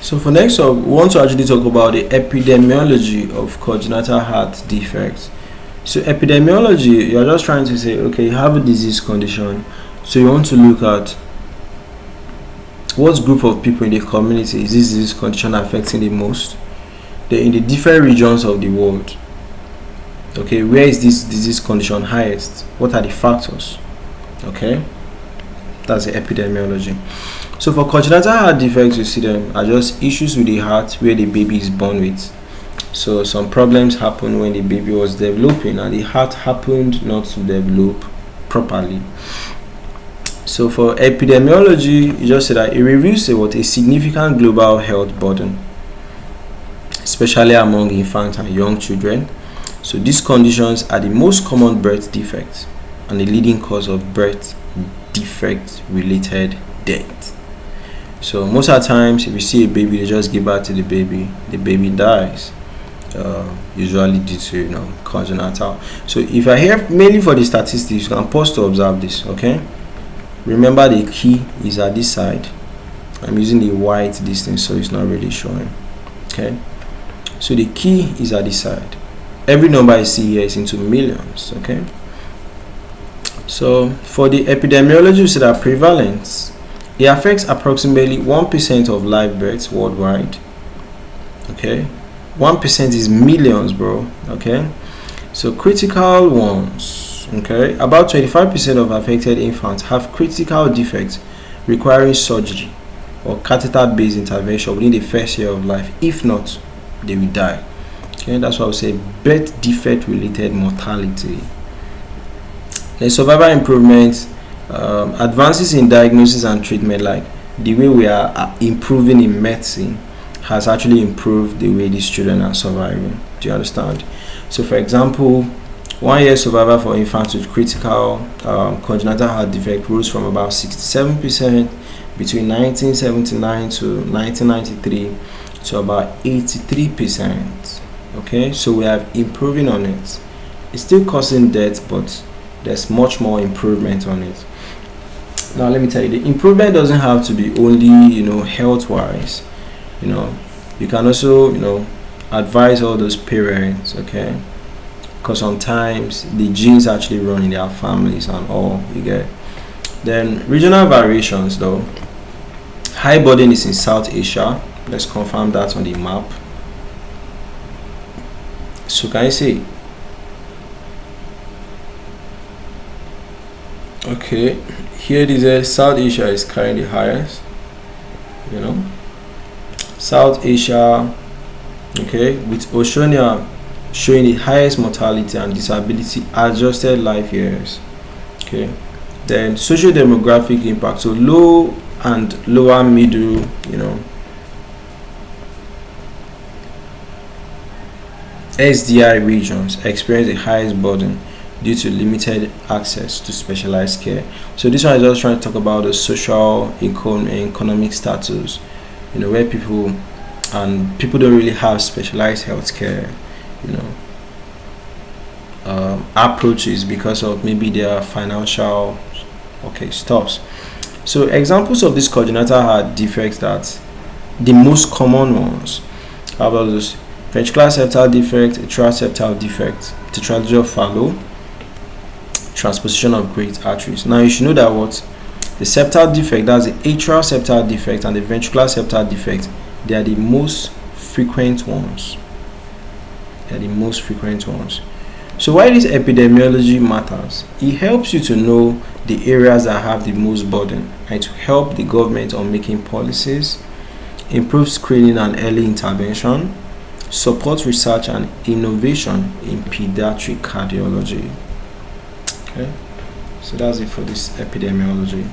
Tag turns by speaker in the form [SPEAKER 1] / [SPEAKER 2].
[SPEAKER 1] So for next up, we want to actually talk about the epidemiology of congenital heart defects. So epidemiology, you're just trying to say, okay, you have a disease condition, so you want to look at what group of people in the community is this disease condition affecting the most. They're in the different regions of the world. Okay, where is this disease condition highest? What are the factors? Okay, that's the epidemiology. So for congenital heart defects, you see them are just issues with the heart where the baby is born with. So some problems happen when the baby was developing and the heart happened not to develop properly. So for epidemiology, you just say that it reveals what a significant global health burden, especially among infants and young children. So these conditions are the most common birth defects and the leading cause of birth defect related death. So most of the times, if you see a baby, they just give birth to the baby dies, usually due to congenital. So if I hear mainly for the statistics, you can pause to observe this. Okay, remember the key is at this side. I'm using the white distance, so it's not really showing. Okay, so the key is at this side. Every number I see here is into millions. Okay, so for the epidemiology, we see that prevalence, it affects approximately 1% of live births worldwide. Okay, 1% is millions, bro. Okay, so critical ones. Okay, about 25% of affected infants have critical defects requiring surgery or catheter-based intervention within the first year of life. If not, they will die. Okay, that's why I would say birth defect related mortality. The survival improvements, advances in diagnosis and treatment, like the way we are improving in medicine, has actually improved the way these children are surviving. Do you understand? So for example, 1 year survival for infants with critical congenital heart defect rose from about 67% between 1979 to 1993 to about 83%. Okay, so we are improving on it. It's still causing death, but there's much more improvement on it. Now let me tell you, the improvement doesn't have to be only health wise. You can also advise all those parents, okay, because sometimes the genes actually run in their families and all, you get. Then regional variations, though, high burden is in South Asia. Let's confirm that on the map. So can I say, okay, here it is. South Asia is carrying the highest. South Asia, okay, with Oceania showing the highest mortality and disability adjusted life years. Okay, then social demographic impact, so low and lower middle, SDI regions experience the highest burden due to limited access to specialized care. So this one is just trying to talk about the social, economic status, where people don't really have specialized healthcare, approaches because of maybe their financial stuffs. So examples of these congenital heart defects, that the most common ones, how about this? Ventricular septal defect, atrial septal defect, tetralogy of Fallot, transposition of great arteries. Now you should know that the septal defect, that's the atrial septal defect, and the ventricular septal defect, they are the most frequent ones. So why this epidemiology matters? It helps you to know the areas that have the most burden, and to help the government on making policies, improve screening and early intervention, support research and innovation in pediatric cardiology. Okay, so that's it for this epidemiology.